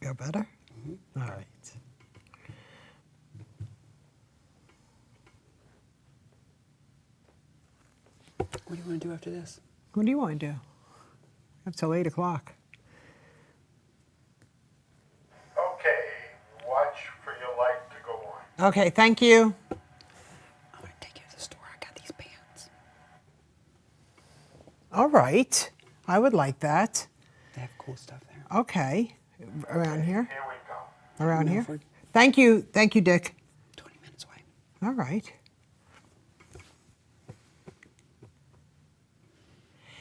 go better? All right. What do you want to do after this? What do you want to do? Up till 8 o'clock. Okay, watch for your light to go on. Okay, thank you. I'm going to take you to the store. I got these pants. All right. I would like that. They have cool stuff there. Okay. Around here? Here we go. Around here? Milford. Thank you. Thank you, Dick. 20 minutes away. All right.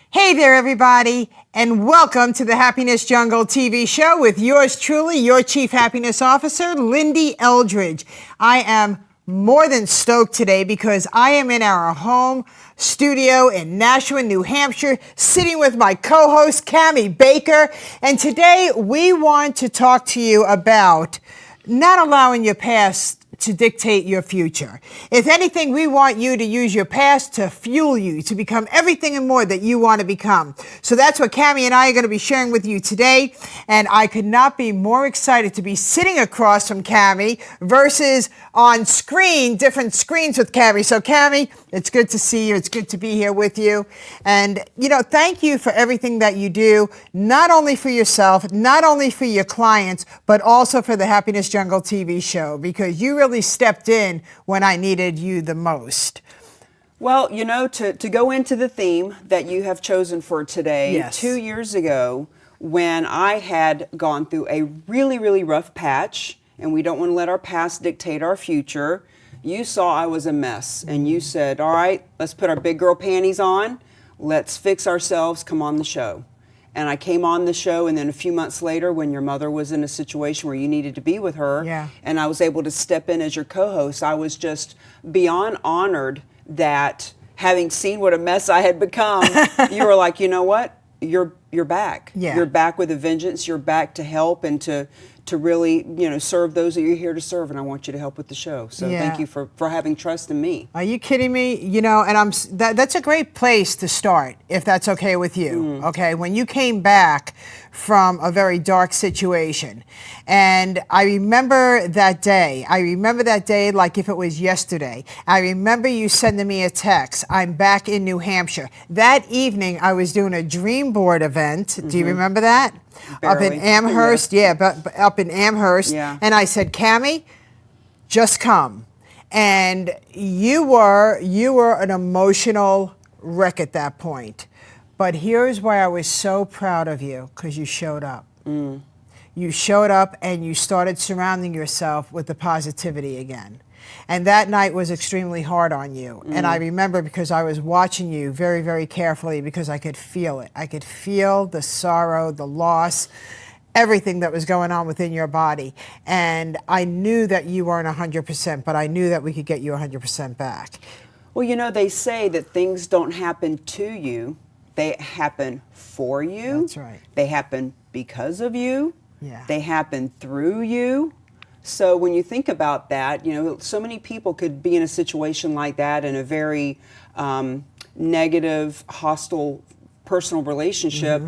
Hey there, everybody, and welcome to the Happiness Jungle TV show with yours truly, your Chief Happiness Officer, Lyn-Dee Eldridge. I am more than stoked today because I am in our home studio in Nashua, New Hampshire, sitting with my co-host, Cami Baker. And today we want to talk to you about not allowing your past to dictate your future. If anything, we want you to use your past to fuel you, to become everything and more that you want to become. So that's what Cami and I are going to be sharing with you today. And I could not be more excited to be sitting across from Cami versus on screen, different screens with Cami. So Cami, it's good to see you. It's good to be here with you. And, you know, thank you for everything that you do, not only for yourself, not only for your clients, but also for the Happiness Jungle TV show, because you really stepped in when I needed you the most. Well, you know, to go into the theme that you have chosen for today, Yes. 2 years ago, when I had gone through a really, really rough patch, and we don't want to let our past dictate our future, you saw I was a mess, and you said, all right, let's put our big girl panties on, let's fix ourselves, come on the show. And I came on the show, and then a few months later, when your mother was in a situation where you needed to be with her, Yeah. and I was able to step in as your co-host, I was just beyond honored that, having seen what a mess I had become, you were like, you know what? You're back. Yeah. You're back with a vengeance. You're back to help and to really, you know, serve those that you're here to serve, and I want you to help with the show. So Yeah. thank you for having trust in me. Are you kidding me? You know, and that's a great place to start, if that's okay with you. Okay, when you came back from a very dark situation, and I remember that day. I remember that day like if it was yesterday. I remember you sending me a text. I'm back in New Hampshire. That evening, I was doing a dream board event. Do you remember that? Up in Barely. Amherst, yeah, but up in Amherst. Yeah. And I said, Cami, just come. And you were an emotional wreck at that point. But here's why I was so proud of you, because you showed up. You showed up and you started surrounding yourself with the positivity again. And that night was extremely hard on you. And I remember because I was watching you very, very carefully because I could feel it. I could feel the sorrow, the loss, everything that was going on within your body. And I knew that you weren't 100%, but I knew that we could get you 100% back. Well, you know, they say that things don't happen to you, they happen for you. That's right. They happen because of you. Yeah. They happen through you. So when you think about that, you know, so many people could be in a situation like that, in a very negative, hostile personal relationship,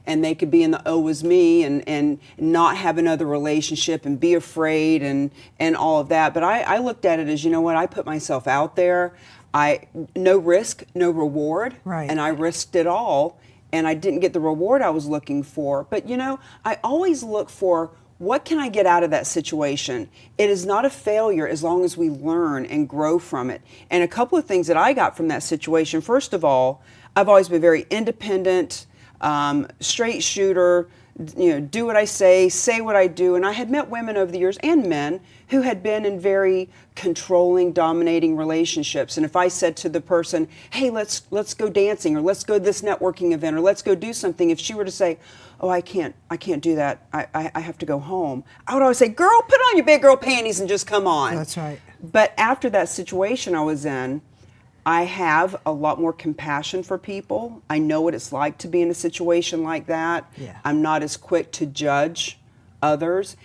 and they could be in the oh was me and not have another relationship and be afraid and all of that. But I looked at it as, you know what, I put myself out there. No risk, no reward. Right. And I risked it all, and I didn't get the reward I was looking for. But, you know, I always look for, what can I get out of that situation? It is not a failure as long as we learn and grow from it. And a couple of things that I got from that situation, first of all, I've always been very independent, straight shooter, you know, do what I say what I do. And I had met women over the years, and men, who had been in very controlling, dominating relationships. And if I said to the person, hey, let's go dancing, or let's go to this networking event, or let's go do something, if she were to say, oh, I can't do that, I have to go home, I would always say, girl, put on your big girl panties and just come on. That's right. But after that situation I was in, I have a lot more compassion for people. I know what it's like to be in a situation like that. Yeah. I'm not as quick to judge others.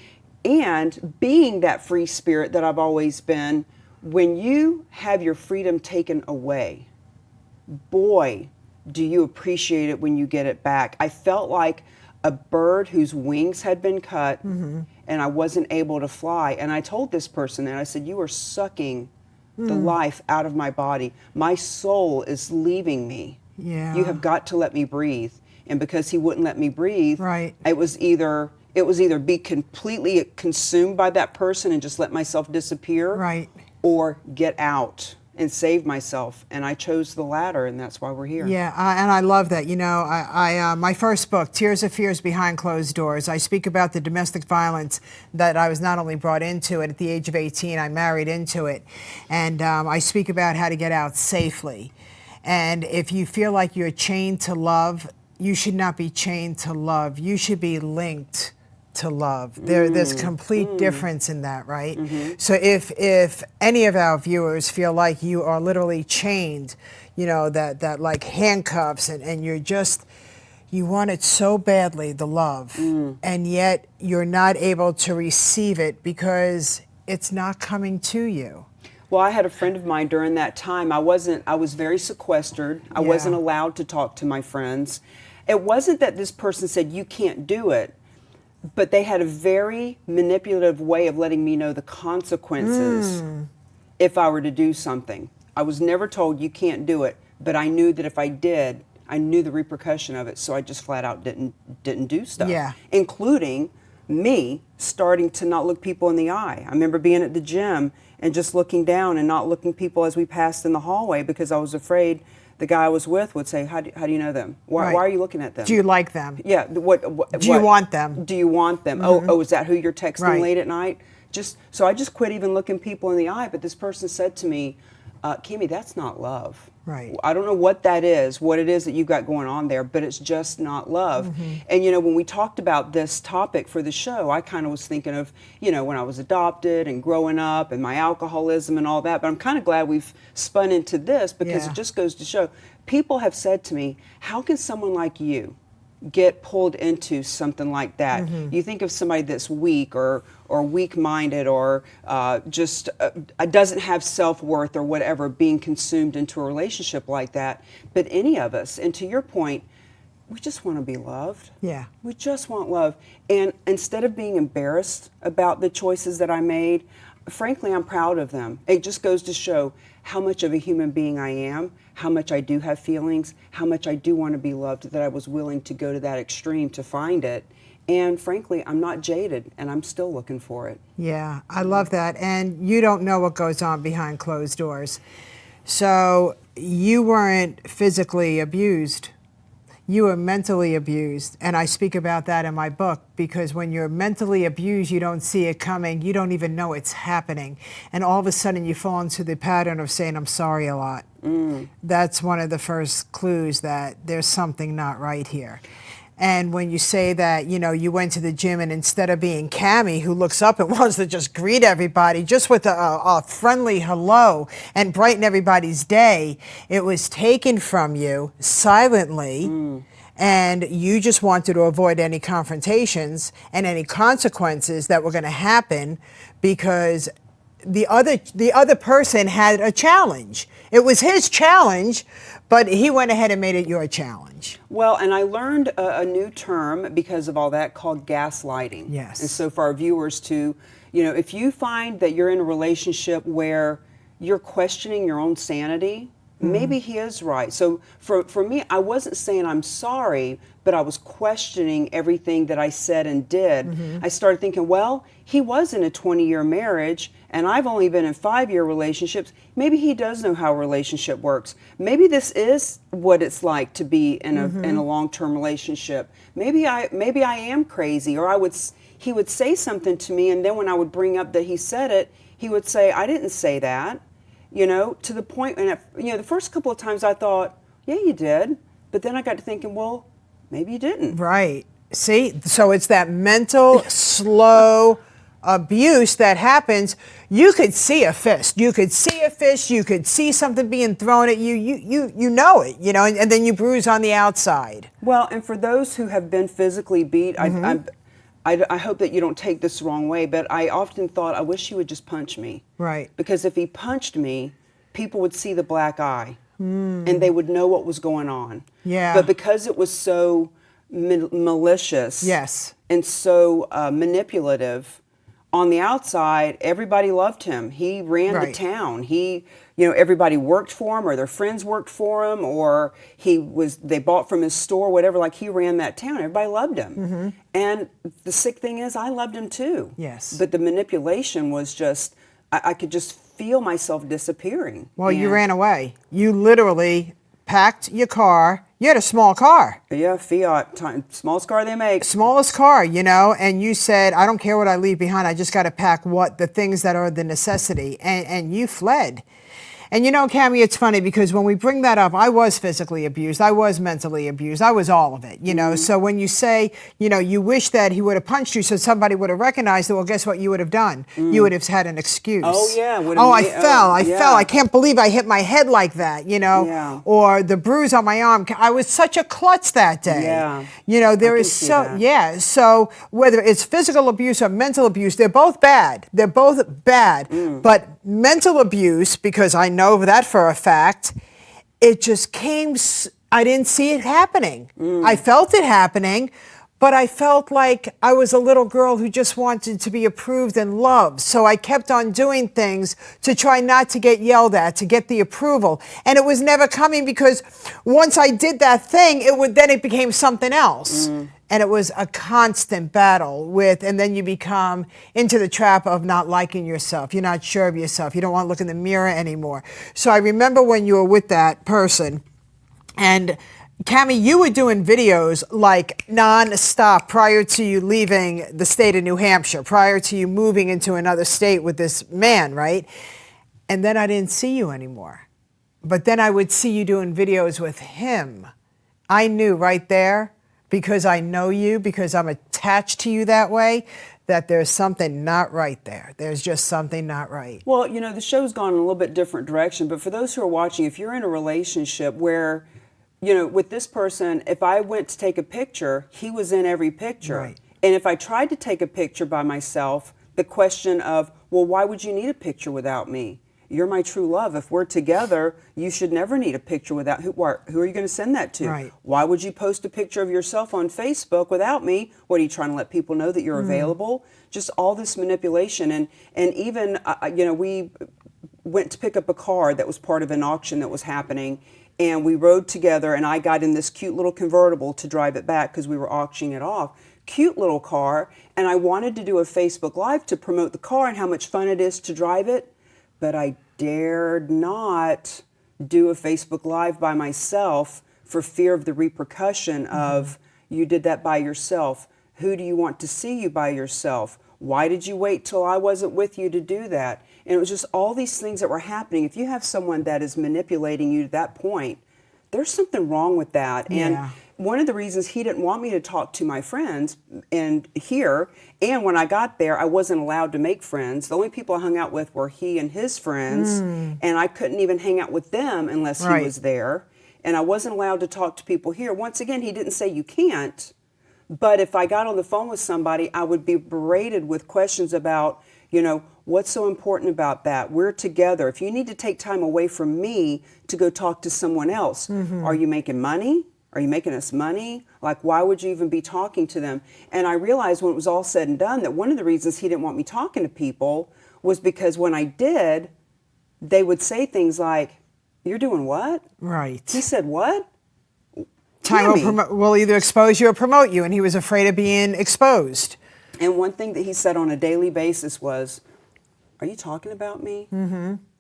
And being that free spirit that I've always been, when you have your freedom taken away, boy, do you appreciate it when you get it back. I felt like a bird whose wings had been cut, and I wasn't able to fly. And I told this person, and I said, you are sucking the life out of my body. My soul is leaving me. Yeah. You have got to let me breathe. And because he wouldn't let me breathe, Right. it was either be completely consumed by that person and just let myself disappear, Right. or get out and save myself. And I chose the latter, and that's why we're here. Yeah, and I love that. You know, my first book, Tears of Fears Behind Closed Doors, I speak about the domestic violence that I was not only brought into it at the age of 18, I married into it. And I speak about how to get out safely. And if you feel like you're chained to love, you should not be chained to love. You should be linked to love. There's complete difference in that, right? So if any of our viewers feel like you are literally chained, you know, that like handcuffs, and you're just, you want it so badly, the love, and yet you're not able to receive it because it's not coming to you. Well, I had a friend of mine during that time. I was very sequestered. I wasn't allowed to talk to my friends. It wasn't that this person said, you can't do it, but they had a very manipulative way of letting me know the consequences if I were to do something. I was never told you can't do it, but I knew that if I did, I knew the repercussion of it, so I just flat out didn't do stuff. Yeah. Including me starting to not look people in the eye. I remember being at the gym and just looking down and not looking people as we passed in the hallway because I was afraid the guy I was with would say, how do you know them? Why are you looking at them? Do you like them? Yeah. What do you want them? Do you want them? Oh, is that who you're texting Right. late at night? So I just quit even looking people in the eye. But this person said to me, Cami, that's not love. Right. I don't know what that is, what it is that you've got going on there, but it's just not love. And, you know, when we talked about this topic for the show, I kind of was thinking of, you know, when I was adopted and growing up and my alcoholism and all that. But I'm kind of glad we've spun into this because it just goes to show. People have said to me, how can someone like you get pulled into something like that? You think of somebody that's weak or weak-minded or just doesn't have self-worth or whatever, being consumed into a relationship like that. But any of us, and to your point, we just want to be loved. Yeah. We just want love. And instead of being embarrassed about the choices that I made, frankly, I'm proud of them. It just goes to show how much of a human being I am, how much I do have feelings, how much I do want to be loved, that I was willing to go to that extreme to find it. And frankly, I'm not jaded, and I'm still looking for it. Yeah, I love that. And you don't know what goes on behind closed doors. So you weren't physically abused. You were mentally abused. And I speak about that in my book because when you're mentally abused, you don't see it coming. You don't even know it's happening. And all of a sudden you fall into the pattern of saying, I'm sorry a lot. That's one of the first clues that there's something not right here. And when you say that, you know, you went to the gym and instead of being Cami, who looks up and wants to just greet everybody just with a friendly hello and brighten everybody's day, it was taken from you silently. And you just wanted to avoid any confrontations and any consequences that were going to happen because the other person had a challenge. It was his challenge, but he went ahead and made it your challenge. Well, and I learned a new term because of all that called gaslighting. Yes. And so for our viewers to, you know, if you find that you're in a relationship where you're questioning your own sanity, maybe he is right. So for me, I wasn't saying I'm sorry, but I was questioning everything that I said and did. I started thinking, well, he was in a 20-year marriage and I've only been in 5-year relationships. Maybe he does know how a relationship works. Maybe this is what it's like to be in a long-term relationship. Maybe I am crazy, or he would say something to me, and then when I would bring up that he said it, he would say, I didn't say that. You know, to the point, and you know, the first couple of times I thought, yeah, you did. But then I got to thinking, well, maybe you didn't. Right. See, so it's that mental, slow abuse that happens. You could see a fist. You could see a fist. You could see something being thrown at you. You know it, you know, and then you bruise on the outside. Well, and for those who have been physically beat, I hope that you don't take this the wrong way, but I often thought, I wish he would just punch me. Right. Because if he punched me, people would see the black eye and they would know what was going on. Yeah. But because it was so malicious. Yes. And so manipulative. On the outside, everybody loved him. He ran the town. Everybody worked for him, or their friends worked for him, or they bought from his store, whatever. Like, he ran that town. Everybody loved him. And the sick thing is, I loved him too. Yes. But the manipulation was just, I could just feel myself disappearing. Well, you ran away. You literally packed your car. You had a small car. Yeah, Fiat, smallest car they make. Smallest car, and you said, I don't care what I leave behind. I just got to pack the things that are the necessity. And you fled. And Cami, it's funny because when we bring that up, I was physically abused. I was mentally abused. I was all of it, So when you say, you wish that he would have punched you so somebody would have recognized it, well, guess what you would have done? You would have had an excuse. Oh, yeah. I fell. I can't believe I hit my head like that, Yeah. Or the bruise on my arm. I was such a klutz that day. Yeah. There is So whether it's physical abuse or mental abuse, they're both bad. They're both bad. But mental abuse, because I know that for a fact, it just came, I didn't see it happening. I felt it happening, but I felt like I was a little girl who just wanted to be approved and loved. So I kept on doing things to try not to get yelled at, to get the approval. And it was never coming, because once I did that thing, then it became something else. And it was a constant battle and then you become into the trap of not liking yourself. You're not sure of yourself. You don't want to look in the mirror anymore. So I remember when you were with that person, and Cami, you were doing videos like non-stop prior to you leaving the state of New Hampshire, prior to you moving into another state with this man, right? And then I didn't see you anymore. But then I would see you doing videos with him. I knew right there, because I know you, because I'm attached to you that way, that there's something not right there. There's just something not right. Well, the show's gone in a little bit different direction, but for those who are watching, if you're in a relationship where, with this person, if I went to take a picture, he was in every picture. Right. And if I tried to take a picture by myself, the question of, well, why would you need a picture without me? You're my true love. If we're together, you should never need a picture without, who are you going to send that to? Right. Why would you post a picture of yourself on Facebook without me? What, are you trying to let people know that you're available? Just all this manipulation. And even, we went to pick up a car that was part of an auction that was happening, and we rode together, and I got in this cute little convertible to drive it back because we were auctioning it off. Cute little car, and I wanted to do a Facebook Live to promote the car and how much fun it is to drive it. But I dared not do a Facebook Live by myself for fear of the repercussion of, you did that by yourself. Who do you want to see you by yourself? Why did you wait till I wasn't with you to do that? And it was just all these things that were happening. If you have someone that is manipulating you to that point, there's something wrong with that. And one of the reasons he didn't want me to talk to my friends and when I got there, I wasn't allowed to make friends. The only people I hung out with were he and his friends, and I couldn't even hang out with them unless he was there. And I wasn't allowed to talk to people here. Once again, he didn't say you can't, but if I got on the phone with somebody, I would be berated with questions about, what's so important about that? We're together. If you need to take time away from me to go talk to someone else, are you making money? Are you making us money? Like, why would you even be talking to them? And I realized when it was all said and done that one of the reasons he didn't want me talking to people was because when I did, they would say things like, you're doing what? Right. He said, what? Time will either expose you or promote you, and he was afraid of being exposed. And one thing that he said on a daily basis was, are you talking about me?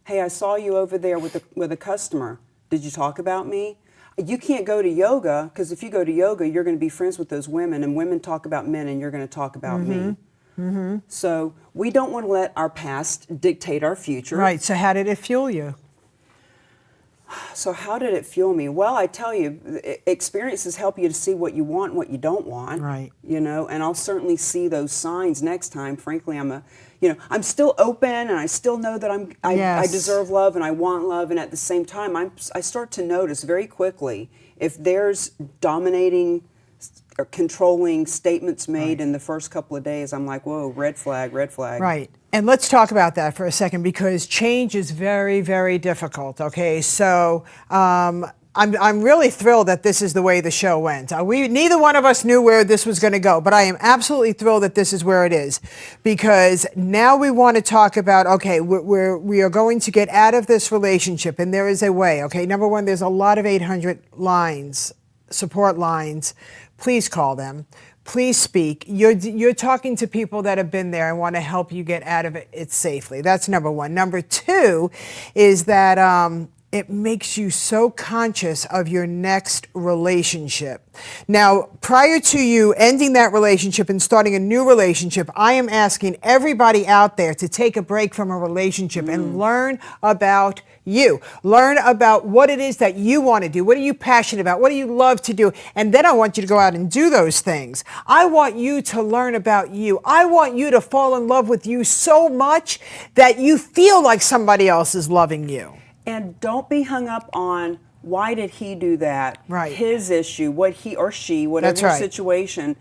Hey, I saw you over there with a customer. Did you talk about me? You can't go to yoga, because if you go to yoga, you're going to be friends with those women, and women talk about men, and you're going to talk about me. So we don't want to let our past dictate our future. Right. So how did it fuel you? So how did it fuel me? Well, I tell you, experiences help you to see what you want and what you don't want. Right. And I'll certainly see those signs next time. Frankly, I'm still open, and I still know that I deserve love and I want love. And at the same time, I start to notice very quickly if there's dominating or controlling statements made in the first couple of days. I'm like, whoa, red flag, red flag. Right. And let's talk about that for a second, because change is very, very difficult. Okay. So I'm really thrilled that this is the way the show went. Neither one of us knew where this was going to go, but I am absolutely thrilled that this is where it is, because now we want to talk about, okay, we are going to get out of this relationship, and there is a way. Okay, number one, there's a lot of 800 lines, support lines. Please call them. Please speak. You're talking to people that have been there and want to help you get out of it safely. That's number one. Number two is that it makes you so conscious of your next relationship. Now, prior to you ending that relationship and starting a new relationship, I am asking everybody out there to take a break from a relationship and learn about you. Learn about what it is that you want to do. What are you passionate about? What do you love to do? And then I want you to go out and do those things. I want you to learn about you. I want you to fall in love with you so much that you feel like somebody else is loving you. And don't be hung up on why did he do that? Right. His issue, what he or she, whatever That's right. situation.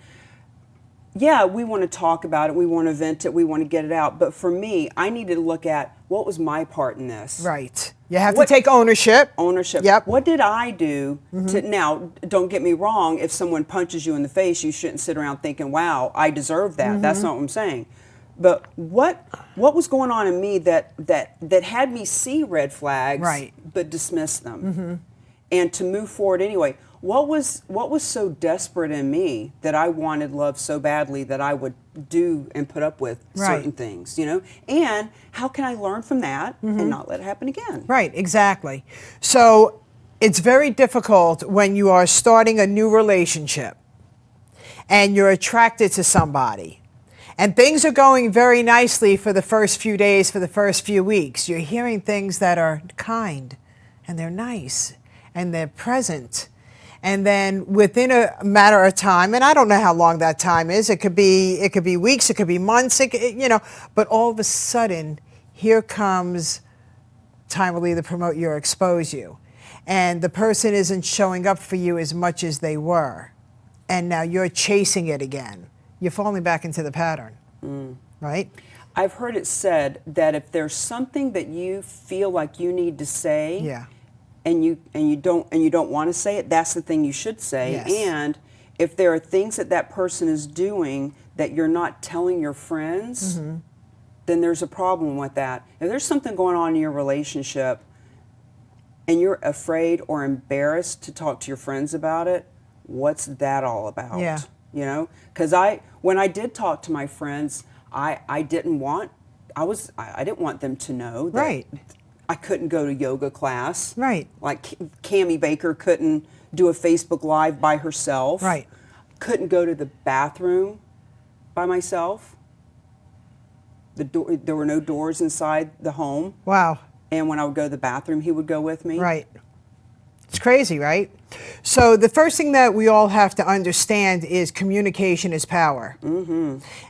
Yeah, we want to talk about it. We want to vent it. We want to get it out. But for me, I needed to look at what was my part in this. Right. You have to take ownership. Ownership. Yep. What did I do to, now, don't get me wrong, if someone punches you in the face, you shouldn't sit around thinking, wow, I deserve that. That's not what I'm saying. But what was going on in me that had me see red flags, right, but dismiss them, and to move forward anyway? What was so desperate in me that I wanted love so badly that I would do and put up with certain things, you know? And how can I learn from that and not let it happen again? Right, exactly. So it's very difficult when you are starting a new relationship and you're attracted to somebody. And things are going very nicely for the first few days, for the first few weeks. You're hearing things that are kind, and they're nice, and they're present. And then within a matter of time, and I don't know how long that time is, it could be weeks, it could be months, but all of a sudden, here comes time will either promote you or expose you. And the person isn't showing up for you as much as they were. And now you're chasing it again. You're falling back into the pattern, right? I've heard it said that if there's something that you feel like you need to say, and you don't want to say it, that's the thing you should say. Yes. And if there are things that person is doing that you're not telling your friends, then there's a problem with that. If there's something going on in your relationship and you're afraid or embarrassed to talk to your friends about it, what's that all about? Yeah. You know, because when I did talk to my friends, I didn't want them to know that I couldn't go to yoga class. Right. Like Cami Baker couldn't do a Facebook Live by herself. Right. Couldn't go to the bathroom by myself. There were no doors inside the home. Wow. And when I would go to the bathroom, he would go with me. Right. It's crazy, right? So the first thing that we all have to understand is communication is power.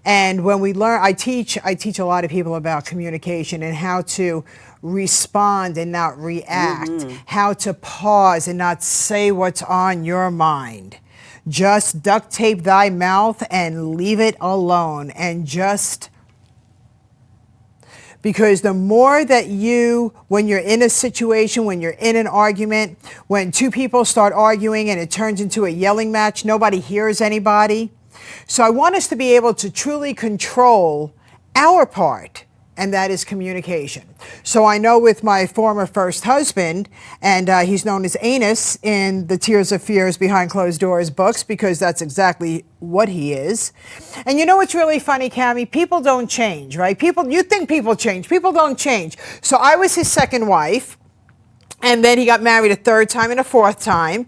And when we learn, I teach a lot of people about communication and how to respond and not react, how to pause and not say what's on your mind. Just duct tape thy mouth and leave it alone, and just because the more that when you're in a situation, when you're in an argument, when two people start arguing and it turns into a yelling match, nobody hears anybody. So I want us to be able to truly control our part, and that is communication. So I know with my former first husband, and he's known as Anus in the Tears of Fears Behind Closed Doors books, because that's exactly what he is. And you know what's really funny, Cami? People don't change, right? You think people change. People don't change. So I was his second wife, and then he got married a third time and a fourth time.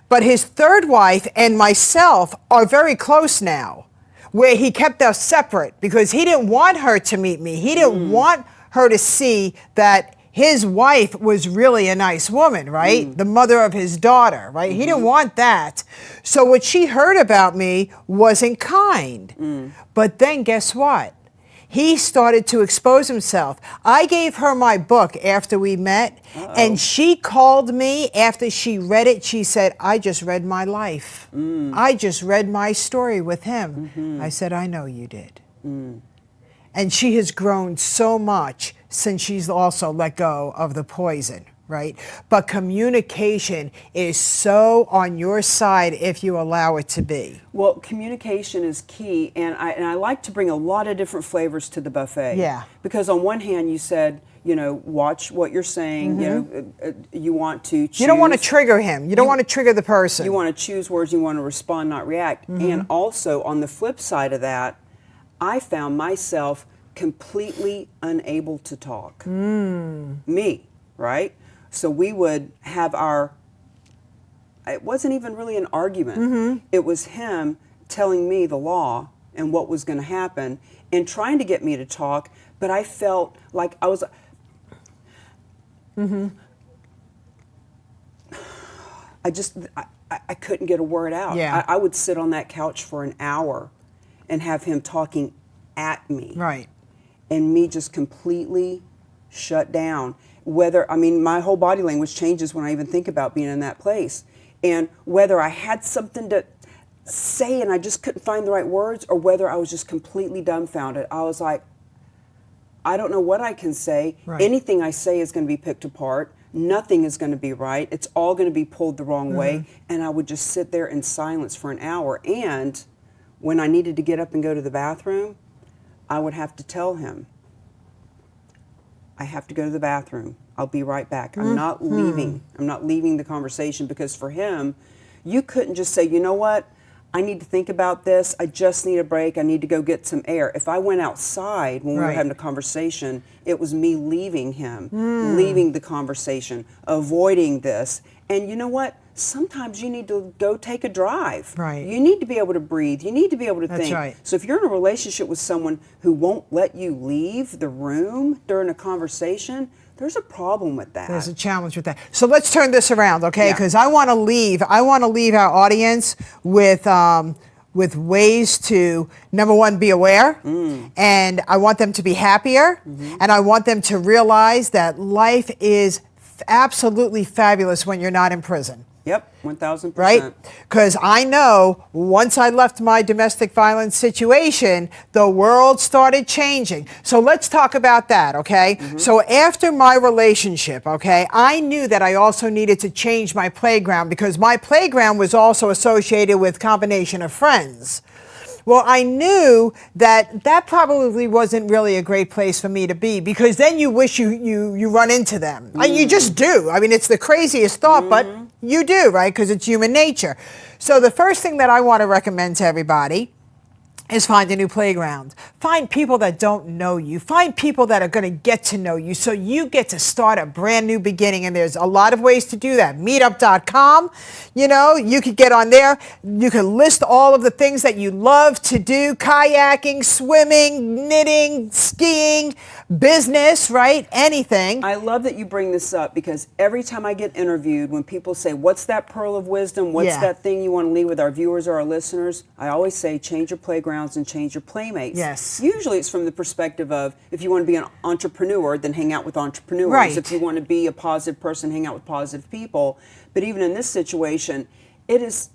But his third wife and myself are very close now, where he kept us separate because he didn't want her to meet me. He didn't want her to see that his wife was really a nice woman, right? The mother of his daughter, right? He didn't want that. So what she heard about me wasn't kind. But then guess what? He started to expose himself. I gave her my book after we met, and she called me after she read it. She said, I just read my life. I just read my story with him. I said, I know you did. And she has grown so much since she's also let go of the poison, right? But communication is so on your side if you allow it to be. Well, communication is key, and I like to bring a lot of different flavors to the buffet. Yeah. Because on one hand, you said, watch what you're saying. You want to choose. You don't want to trigger him. You don't want to trigger the person. You want to choose words. You want to respond, not react. And also, on the flip side of that, I found myself completely unable to talk. Me, right? So we would have it wasn't even really an argument. It was him telling me the law and what was going to happen and trying to get me to talk, but I felt like I was... I couldn't get a word out. Yeah. I would sit on that couch for an hour and have him talking at me. Right. And me just completely shut down. My whole body language changes when I even think about being in that place. And whether I had something to say and I just couldn't find the right words, or whether I was just completely dumbfounded, I was like, I don't know what I can say. Right. Anything I say is going to be picked apart. Nothing is going to be right. It's all going to be pulled the wrong way. And I would just sit there in silence for an hour. And when I needed to get up and go to the bathroom, I would have to tell him, I have to go to the bathroom. I'll be right back. I'm not leaving. I'm not leaving the conversation, because for him, you couldn't just say, you know what? I need to think about this. I just need a break. I need to go get some air. If I went outside when we were having a conversation, it was me leaving him, leaving the conversation, avoiding this. And you know what? Sometimes you need to go take a drive. Right. You need to be able to breathe. You need to be able to That's think. right. So if you're in a relationship with someone who won't let you leave the room during a conversation, there's a problem with that. There's a challenge with that. So let's turn this around, okay? Yeah. Because I want to leave our audience with ways to, number one, be aware, and I want them to be happier, and I want them to realize that life is absolutely fabulous when you're not in prison. Yep, 1,000%. Right? Because I know once I left my domestic violence situation, the world started changing. So let's talk about that, okay? So after my relationship, okay, I knew that I also needed to change my playground, because my playground was also associated with combination of friends. Well, I knew that probably wasn't really a great place for me to be, because then you wish you run into them. And you just do. I mean, it's the craziest thought, but you do, right? Because it's human nature. So the first thing that I want to recommend to everybody is find a new playground. Find people that don't know you. Find people that are going to get to know you, so you get to start a brand new beginning. And there's a lot of ways to do that. Meetup.com, you could get on there. You can list all of the things that you love to do: kayaking, swimming, knitting, skiing, business, right? Anything. I love that you bring this up, because every time I get interviewed, when people say, what's that pearl of wisdom? What's that thing you want to leave with our viewers or our listeners? I always say, change your playgrounds and change your playmates. Yes. Usually it's from the perspective of, if you want to be an entrepreneur, then hang out with entrepreneurs. Right. If you want to be a positive person, hang out with positive people. But even in this situation, it's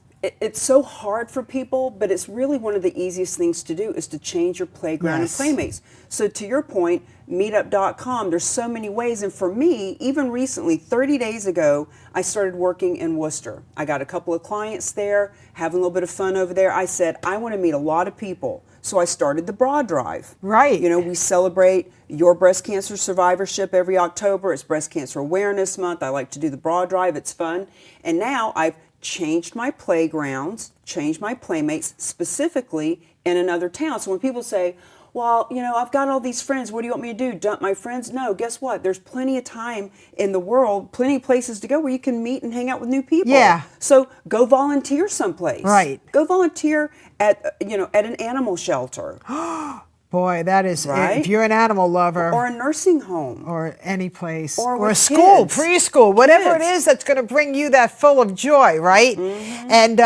so hard for people, but it's really one of the easiest things to do, is to change your playground and playmates. So to your point, meetup.com, there's so many ways. And for me, even recently, 30 days ago, I started working in Worcester. I got a couple of clients there, having a little bit of fun over there. I said, I want to meet a lot of people. So I started the Bra Drive. Right. We celebrate your breast cancer survivorship every October. It's Breast Cancer Awareness Month. I like to do the Bra Drive. It's fun. And now I've changed my playgrounds, changed my playmates, specifically in another town. So when people say, well, I've got all these friends, what do you want me to do? Dump my friends? No, guess what? There's plenty of time in the world, plenty of places to go where you can meet and hang out with new people. Yeah. So go volunteer someplace. Right. Go volunteer at an animal shelter. Boy, that is, Right? if you're an animal lover. Or a nursing home. Or any place. Or a with school, kids. preschool, whatever it Kids. is that's going to bring you that full of joy, right? And,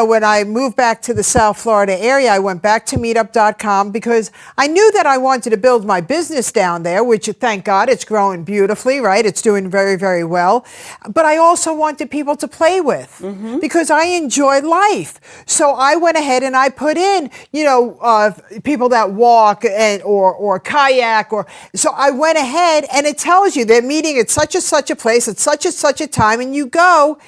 when I moved back to the South Florida area, I went back to meetup.com, because I knew that I wanted to build my business down there, which, thank God, it's growing beautifully, right? It's doing very, very well. But I also wanted people to play with, because I enjoy life. So I went ahead and I put in, people that walk, walk or kayak, or so I went ahead, and it tells you they're meeting at such a place at such a time, and you go,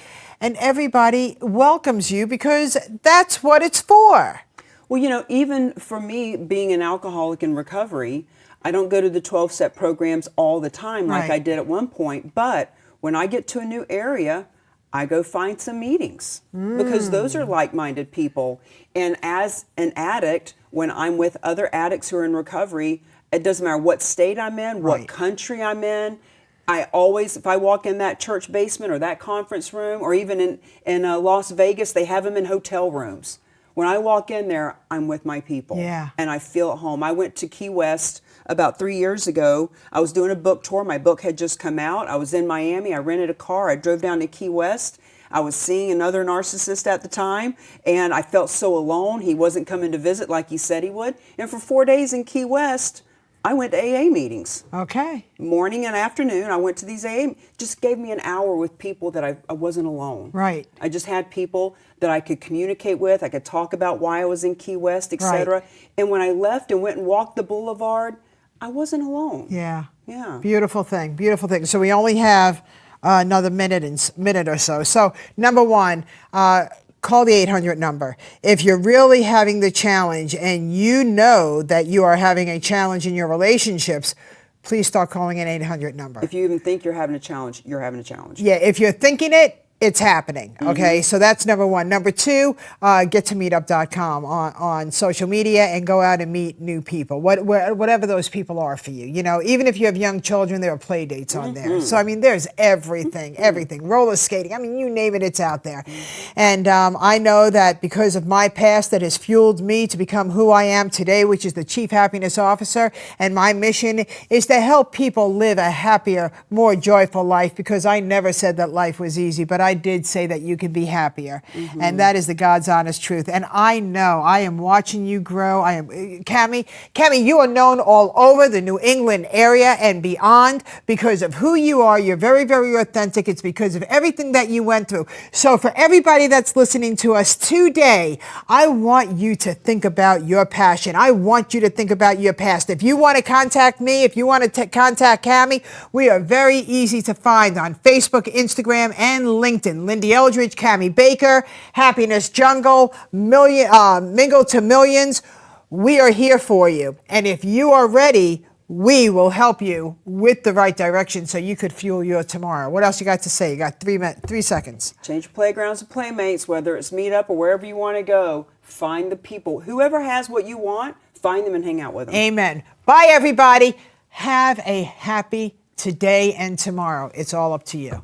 and everybody welcomes you because that's what it's for. Well, you know, even for me being an alcoholic in recovery, I don't go to the 12-step programs all the time like I did at one point, but when I get to a new area, I go find some meetings because those are like-minded people. And as an addict, when I'm with other addicts who are in recovery, it doesn't matter what state I'm in, what country I'm in. I always, if I walk in that church basement or that conference room, or even in Las Vegas, they have them in hotel rooms. When I walk in there, I'm with my people. Yeah. And I feel at home. I went to Key West about 3 years ago. I was doing a book tour. My book had just come out. I was in Miami. I rented a car. I drove down to Key West. I was seeing another narcissist at the time, and I felt so alone. He wasn't coming to visit like he said he would. And for 4 days in Key West, I went to AA meetings. Okay. Morning and afternoon, I went to these AA. Just gave me an hour with people that I wasn't alone. Right. I just had people that I could communicate with. I could talk about why I was in Key West, etc. Right. And when I left and went and walked the boulevard, I wasn't alone. Yeah. Yeah. Beautiful thing. Beautiful thing. So we only have another minute or so. So number one, call the 800 number. If you're really having the challenge and you know that you are having a challenge in your relationships, please start calling an 800 number. If you even think you're having a challenge, you're having a challenge. Yeah, if you're thinking it, it's happening, okay? So that's number one. Number two, get to meetup.com on social media and go out and meet new people, whatever those people are for you. You know, even if you have young children, there are play dates on there. So, I mean, there's everything. Roller skating, I mean, you name it, it's out there. And I know that because of my past that has fueled me to become who I am today, which is the Chief Happiness Officer, and my mission is to help people live a happier, more joyful life, because I never said that life was easy, but I did say that you can be happier. And that is the God's honest truth. And I know I am watching you grow. I am, Cami, you are known all over the New England area and beyond because of who you are. You're very, very authentic. It's because of everything that you went through. So for everybody that's listening to us today, I want you to think about your passion. I want you to think about your past. If you want to contact me, if you want to contact Cami, we are very easy to find on Facebook, Instagram, and LinkedIn. Lyn-Dee Eldridge, Cami Baker, Happiness Jungle, Mingle to Millions. We are here for you. And if you are ready, we will help you with the right direction so you could fuel your tomorrow. What else you got to say? You got 3 seconds. Change your playgrounds to playmates, whether it's meetup or wherever you want to go. Find the people. Whoever has what you want, find them and hang out with them. Amen. Bye, everybody. Have a happy today and tomorrow. It's all up to you.